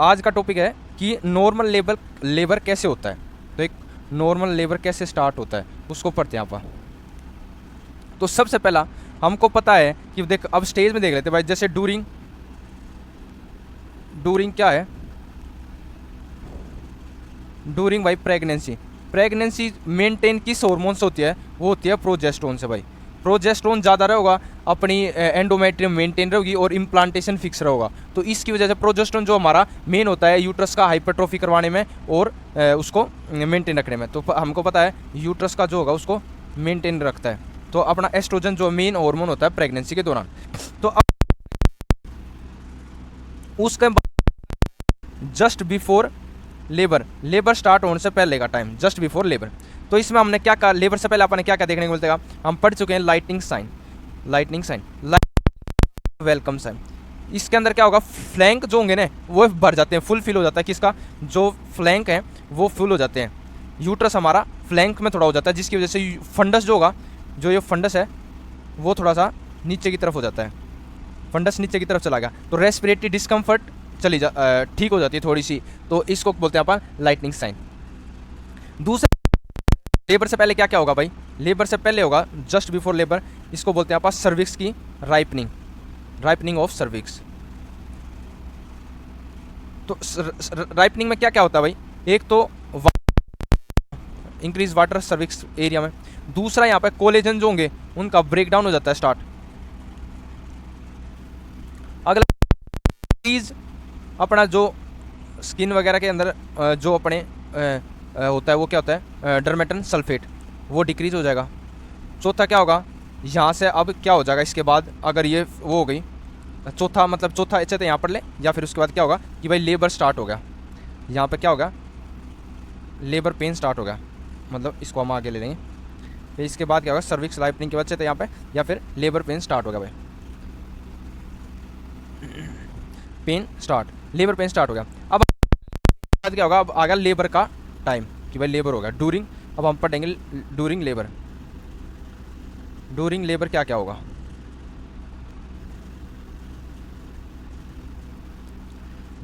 आज का टॉपिक है कि नॉर्मल लेबर कैसे होता है। तो एक नॉर्मल लेबर कैसे स्टार्ट होता है उसको पढ़ते हैं आप। तो सबसे पहला हमको पता है कि देख, अब स्टेज में देख लेते हैं भाई। जैसे डूरिंग क्या है, डूरिंग भाई प्रेगनेंसी। प्रेगनेंसी मेंटेन किस हार्मोन से होती है? वो होती है प्रोजेस्टेरोन से भाई। प्रोजेस्टेरोन ज़्यादा रहेगा, अपनी एंडोमेट्रियम मेंटेन रहेगी और इम्प्लांटेशन फिक्स रहेगा। तो इसकी वजह से प्रोजेस्टेरोन जो हमारा मेन होता है यूट्रस का हाइपरट्रॉफी करवाने में और उसको मेंटेन रखने में। तो हमको पता है यूट्रस का जो होगा उसको मेंटेन रखता है। तो अपना एस्ट्रोजन जो मेन हार्मोन होता है प्रेगनेंसी के दौरान। तो अब उसके जस्ट बिफोर लेबर स्टार्ट होने से पहले का टाइम, जस्ट बिफोर लेबर। तो इसमें हमने क्या कहा, लेबर से पहले अपन ने क्या क्या देखने को मिलता है? हम पढ़ चुके हैं लाइटनिंग साइन, वेलकम साइन। इसके अंदर क्या होगा, फ्लैंक जो होंगे ना वो भर जाते हैं, फुल फिल हो जाता है। किसका? जो फ्लैंक है वो फुल हो जाते हैं। यूट्रस हमारा फ्लैंक में थोड़ा हो जाता है, जिसकी वजह से फंडस जो होगा, जो ये फंडस है वो थोड़ा सा नीचे की तरफ हो जाता है। फंडस नीचे की तरफ चला गया तो रेस्पिरेटरी डिस्कम्फर्ट ठीक हो जाती है थोड़ी सी। तो इसको बोलते हैं अपन लाइटनिंग साइन। दूसरा, लेबर से पहले क्या क्या होगा भाई? लेबर से पहले होगा जस्ट बिफोर लेबर, इसको बोलते हैं अपन सर्विक्स की राइपनिंग ऑफ सर्विक्स। तो राइपनिंग में क्या क्या होता है भाई? एक तो इंक्रीज वाटर सर्विक्स एरिया में। दूसरा यहाँ पे कोलेजन जो होंगे उनका ब्रेकडाउन हो जाता है स्टार्ट। अगला चीज, अपना जो स्किन वगैरह के अंदर जो अपने होता है वो क्या होता है? डर्मेटन सल्फेट, वो डिक्रीज हो जाएगा। चौथा क्या होगा? यहाँ से अब क्या हो जाएगा इसके बाद, अगर ये वो हो गई चौथा अच्छा तो यहाँ पर ले, या फिर उसके बाद क्या होगा कि भाई लेबर स्टार्ट हो गया। यहाँ पे क्या होगा? लेबर पेन स्टार्ट हो गया, मतलब इसको हम आगे ले लेंगे। फिर इसके बाद क्या होगा? सर्विक्स लाइपनिंग के बाद से तो यहाँ पे, या फिर लेबर पेन स्टार्ट हो गया भाई। लेबर पेन स्टार्ट हो गया। अब बाद क्या होगा? अब आ गया लेबर का टाइम कि भाई लेबर हो गया। डूरिंग, अब हम पढ़ेंगे डूरिंग लेबर क्या क्या होगा।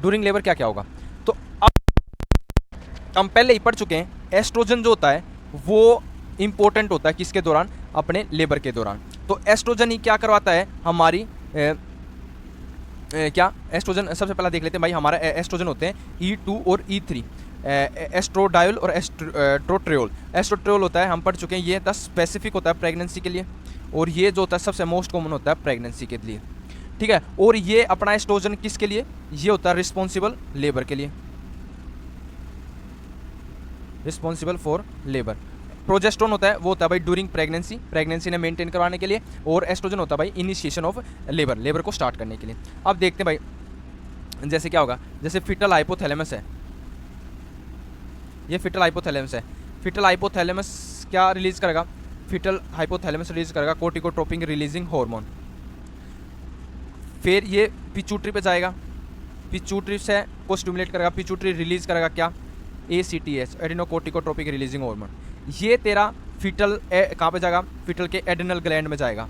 डूरिंग लेबर क्या क्या होगा? तो अब हम पहले ही पढ़ चुके हैं, एस्ट्रोजन जो होता है वो इंपॉर्टेंट होता है किसके दौरान? अपने लेबर के दौरान। तो एस्ट्रोजन ही क्या करवाता है हमारी क्या? एस्ट्रोजन सबसे पहला देख लेते हैं भाई। हमारा एस्ट्रोजन होते हैं E2 और E3, एस्ट्रोडायोल और एस्ट्रोट्रियोल। एस्ट्रोट्रियोल होता है, हम पढ़ चुके हैं, ये द स्पेसिफिक होता है प्रेगनेंसी के लिए, और ये जो होता है सबसे मोस्ट कॉमन होता है प्रेगनेंसी के लिए, ठीक है। और ये अपना एस्ट्रोजन किसके लिए? ये होता है रिस्पॉन्सिबल लेबर के लिए, रिस्पॉन्सिबल फॉर लेबर। प्रोजेस्टेरोन होता है, वो होता है भाई ड्यूरिंग प्रेगनेंसी ने मेंटेन करवाने के लिए, और एस्ट्रोजन होता है भाई इनिशिएशन ऑफ लेबर को स्टार्ट करने के लिए। अब देखते हैं भाई, जैसे क्या होगा, जैसे फिटल हाइपोथैलेमस है, ये फिटल हाइपोथैलेमस क्या रिलीज करेगा? फिटल हाइपोथैलेमस रिलीज करेगा कोर्टिकोट्रोपिन रिलीजिंग हार्मोन। फिर ये पिट्यूटरी पे जाएगा, पिट्यूटरी से को स्टिमुलेट करेगा, पिट्यूटरी रिलीज करेगा क्या? ACTH, adrenocorticotropic releasing hormone. ये तेरा फिटल कहाँ पे जाएगा? फिटल के एड्रिनल ग्लैंड में जाएगा।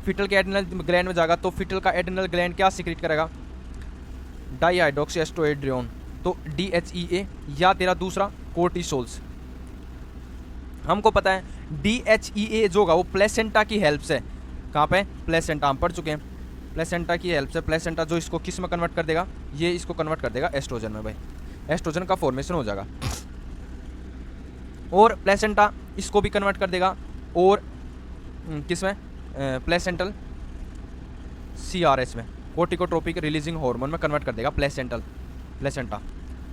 फिटल के एड्रिनल ग्लैंड में जाएगा तो फिटल का एड्रिनल ग्लैंड क्या सीक्रेट करेगा? डाईहाइड्रोक्सीएस्ट्रोएड्रियोन, तो DHEA, या तेरा दूसरा कोर्टिसोल्स। हमको पता है DHEA जो होगा वो प्लेसेंटा की हेल्प से, कहाँ पे? प्लेसेंटा, हम पढ़ चुके हैं। प्लेसेंटा की हेल्प से, प्लेसेंटा जो इसको किस में कन्वर्ट कर देगा? ये इसको कन्वर्ट कर देगा एस्ट्रोजन में भाई। एस्ट्रोजन का फॉर्मेशन हो जाएगा, और प्लेसेंटा इसको भी कन्वर्ट कर देगा, और किसमें? प्लेसेंटल CRH में, कोर्टिकोट्रोपिक रिलीजिंग हार्मोन में कन्वर्ट कर देगा प्लेसेंटा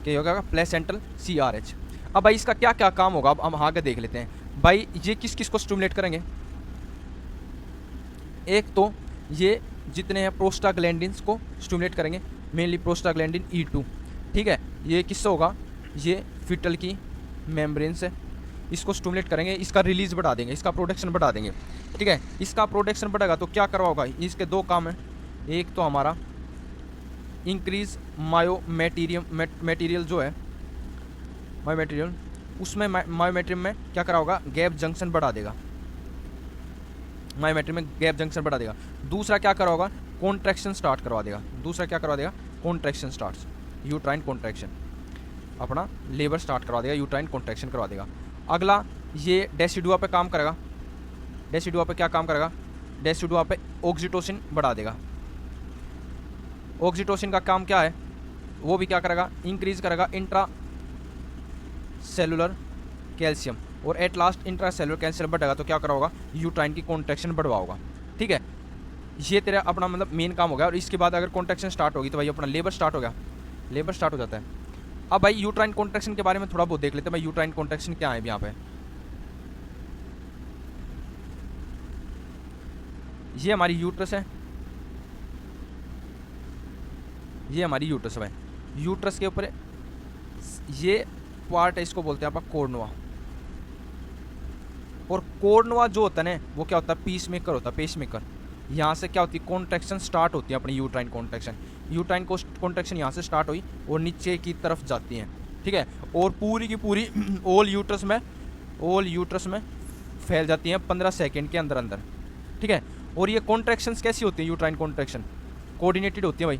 क्या होगा? Placental CRH। अब भाई इसका क्या क्या काम होगा? अब हम आगे देख लेते हैं भाई। ये किस किस को स्टिमुलेट करेंगे? एक तो ये जितने हैं प्रोस्टाग्लैंडिन्स को स्टिमुलेट करेंगे, मेनली प्रोस्टाग्लैंडिन E2, ठीक है। ये किससे होगा? ये फिटल की मेम्ब्रेन से इसको स्टिमुलेट करेंगे, इसका रिलीज बढ़ा देंगे, इसका प्रोडक्शन बढ़ा देंगे, ठीक है। इसका प्रोडक्शन बढ़ेगा तो क्या करवाओगा? इसके दो काम हैं। एक तो हमारा इंक्रीज मटेरियल जो है मायोमेटेरियल, उसमें मायोमेट्रियम में क्या करा होगा? गैप जंक्शन बढ़ा देगा, मायोमेट्रियम में गैप जंक्शन बढ़ा देगा। दूसरा क्या करा होगा? कॉन्ट्रैक्शन स्टार्ट करवा देगा। दूसरा क्या करवा देगा? Contraction start. यूट्राइन कॉन्ट्रैक्शन, अपना लेबर स्टार्ट करवा देगा, यूट्राइन कॉन्ट्रैक्शन करवा देगा। अगला ये डेसिडुआ पे काम करेगा। डेसिडुआ पे क्या काम करेगा? डेसिडुआ पे ऑक्सीटोसिन बढ़ा देगा। ऑक्सीटोसिन का काम क्या है? वो भी क्या करेगा? इंक्रीज करेगा इंट्रा सेलुलर कैल्शियम, और at last intra cellular calcium बढ़ेगा तो क्या करा होगा? यूट्राइन की कॉन्ट्रैक्शन बढ़वाओगा। ठीक है, ये तेरा अपना मतलब मेन काम हो गया। और इसके बाद अगर कॉन्ट्रैक्शन स्टार्ट होगी तो भाई अपना लेबर स्टार्ट हो गया, लेबर स्टार्ट हो जाता है। अब भाई यूट्राइन कॉन्ट्रैक्शन के बारे में थोड़ा बहुत देख लेते हैं भाई, यूट्राइन कॉन्ट्रैक्शन क्या है यहाँ पे। ये हमारी यूट्रस है, ये हमारी यूट्रस है भाई। यूट्रस के ऊपर ये पार्ट है, इसको बोलते हैं अपन कोर्नुआ। और कोर्नुआ जो होता है ना वो क्या होता है? पीस मेकर होता है, पेस मेकर। यहाँ से क्या होती है? कॉन्ट्रैक्शन स्टार्ट होती है अपनी यूट्राइन कॉन्ट्रैक्शन। यूट्राइन कॉन्ट्रैक्शन यहाँ से स्टार्ट हुई और नीचे की तरफ जाती हैं। ठीक है, और पूरी की पूरी ऑल यूट्रस में फैल जाती हैं 15 सेकेंड के अंदर अंदर। ठीक है, और ये कॉन्ट्रैक्शंस कैसी होती है? यूट्राइन कॉन्ट्रैक्शन कोऑर्डिनेटेड होती है भाई।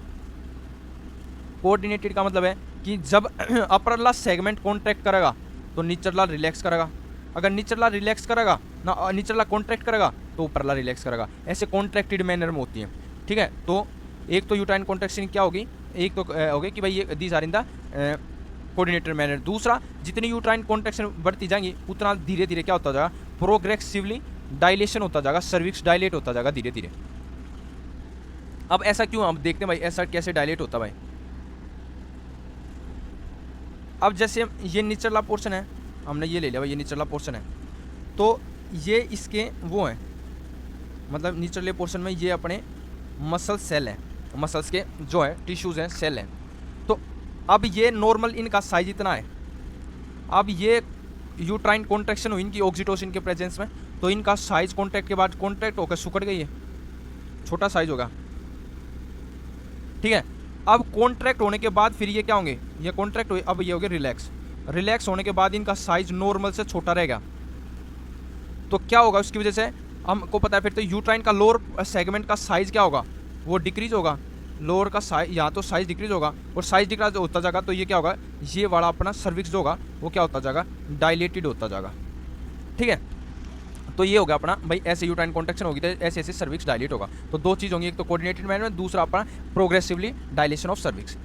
कोऑर्डिनेटेड का मतलब है कि जब अपर सेगमेंट कॉन्ट्रैक्ट करेगा तो निचला रिलैक्स करेगा, अगर निचला रिलैक्स करेगा ना, निचला कॉन्ट्रैक्ट करेगा तो ऊपरला रिलैक्स करेगा। ऐसे कॉन्ट्रैक्टेड मैनर में होती है। ठीक है, तो एक तो यूट्राइन कॉन्ट्रैक्शन क्या होगी? एक तो होगी कि भाई ये these are in the coordinated manner. दूसरा, जितनी यूट्राइन कॉन्ट्रैक्शन बढ़ती जाएंगी उतना धीरे धीरे क्या होता जाएगा? प्रोग्रेसिवली डायलेशन होता जाएगा, सर्विक्स डायलेट होता जाएगा धीरे धीरे। अब ऐसा क्यों? हम देखते हैं भाई ऐसा कैसे डायलेट होता है भाई। अब जैसे ये निचला पोर्शन है, हमने ये ले लिया भाई, ये निचला पोर्शन है, तो ये इसके वो हैं, मतलब निचले पोर्शन में ये अपने मसल सेल हैं, मसल्स के जो है टिश्यूज़ हैं, सेल हैं। तो अब ये नॉर्मल इनका साइज इतना है। अब ये यूट्राइन कॉन्ट्रैक्शन हुई इनकी ऑक्सीटोसिन के प्रेजेंस में, तो इनका साइज कॉन्ट्रैक्ट के बाद कॉन्ट्रैक्ट होकर सुकड़ गई है, छोटा साइज होगा। ठीक है, अब कॉन्ट्रैक्ट होने के बाद फिर ये क्या होंगे? ये कॉन्ट्रैक्ट हुए, अब ये हो गए रिलैक्स। रिलैक्स होने के बाद इनका साइज नॉर्मल से छोटा रहेगा। तो क्या होगा? उसकी वजह से हमको पता है फिर तो यूट्राइन का लोअर सेगमेंट का साइज क्या होगा? वो डिक्रीज होगा। लोअर का साइज, यहाँ तो साइज डिक्रीज होगा, और साइज डिक्रीज होता जाएगा तो ये क्या होगा? ये वाला अपना सर्विक्स जो होगा वो क्या होता जाएगा? डायलेटेड होता जाएगा। ठीक है, तो ये हो गया अपना भाई, ऐसे यूट्राइन कॉन्ट्रैक्शन होगी तो ऐसे ऐसे सर्विक्स डायलेट होगा। तो दो चीज़ होंगी, एक तो कोऑर्डिनेटेड मैनर में, दूसरा अपना प्रोग्रेसिवली डायलेशन ऑफ सर्विक्स।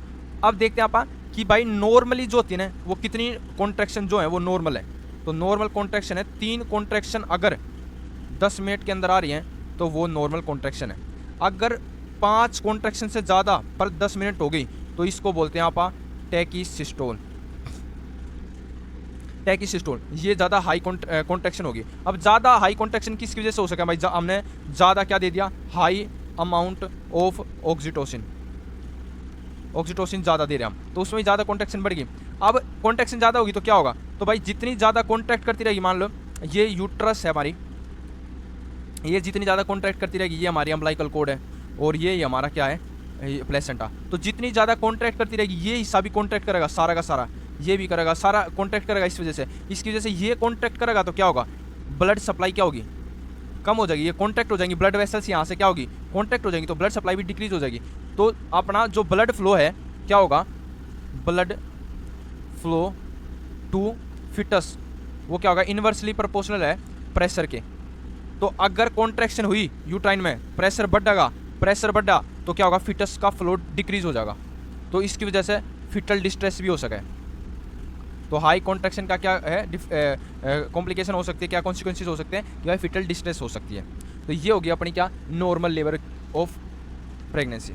अब देखते हैं अपन कि भाई नॉर्मली जो होती है ना वो कितनी कॉन्ट्रैक्शन जो है वो नॉर्मल है। तो नॉर्मल कॉन्ट्रैक्शन है 3 कॉन्ट्रैक्शन अगर 10 मिनट के अंदर आ रही हैं तो वो नॉर्मल कॉन्ट्रैक्शन है। अगर 5 कॉन्ट्रैक्शन से ज़्यादा पर 10 मिनट हो गई तो इसको बोलते हैं आप टैकीसिस्टोल। टैकीसिस्टोल ये ज़्यादा हाई कॉन्ट्रैक्शन होगी। अब ज़्यादा हाई कॉन्ट्रैक्शन किसकी वजह से हो सके भाई? हमने ज़्यादा क्या दे दिया? High amount of oxytocin. Oxytocin ज़्यादा दे रहे हैं हम, तो उसमें ज़्यादा कॉन्ट्रैक्शन बढ़ गई। अब कॉन्ट्रैक्शन ज़्यादा होगी तो क्या होगा? तो भाई जितनी ज़्यादा कॉन्ट्रैक्ट करती रहेगी, मान लो ये यूट्रस है हमारी, ये जितनी ज़्यादा कॉन्ट्रैक्ट करती रहेगी, ये हमारी अम्बलाइकल कॉर्ड है, और ये हमारा क्या है? प्लेसेंटा। तो जितनी ज़्यादा कॉन्ट्रैक्ट करती रहेगी ये हिस्सा भी कॉन्ट्रैक्ट करेगा, सारा का सारा ये भी करेगा, सारा कॉन्ट्रैक्ट करेगा। इसकी वजह से ये कॉन्ट्रैक्ट करेगा तो क्या होगा? ब्लड सप्लाई क्या होगी? कम हो जाएगी। ये कॉन्ट्रैक्ट हो जाएंगी, ब्लड वेसल्स यहाँ से क्या होगी? कॉन्ट्रैक्ट हो जाएंगी, तो ब्लड सप्लाई भी डिक्रीज हो जाएगी। तो अपना जो ब्लड फ्लो है क्या होगा? ब्लड फ्लो टू फिटस वो क्या होगा? इन्वर्सली प्रोपोर्शनल है प्रेशर के। तो अगर कॉन्ट्रैक्शन हुई यूट्राइन में, प्रेशर बढ़ेगा, प्रेशर बढ़ा तो क्या होगा? फिटस का फ्लो डिक्रीज हो जाएगा, तो इसकी वजह से फिटल डिस्ट्रेस भी हो सके। तो हाई कॉन्ट्रैक्शन का क्या है? कॉम्प्लिकेशन हो सकती है, क्या कॉन्सिक्वेंसेज हो सकते हैं? या फिटल डिस्ट्रेस हो सकती है। तो ये होगी अपनी क्या? Normal labour of pregnancy.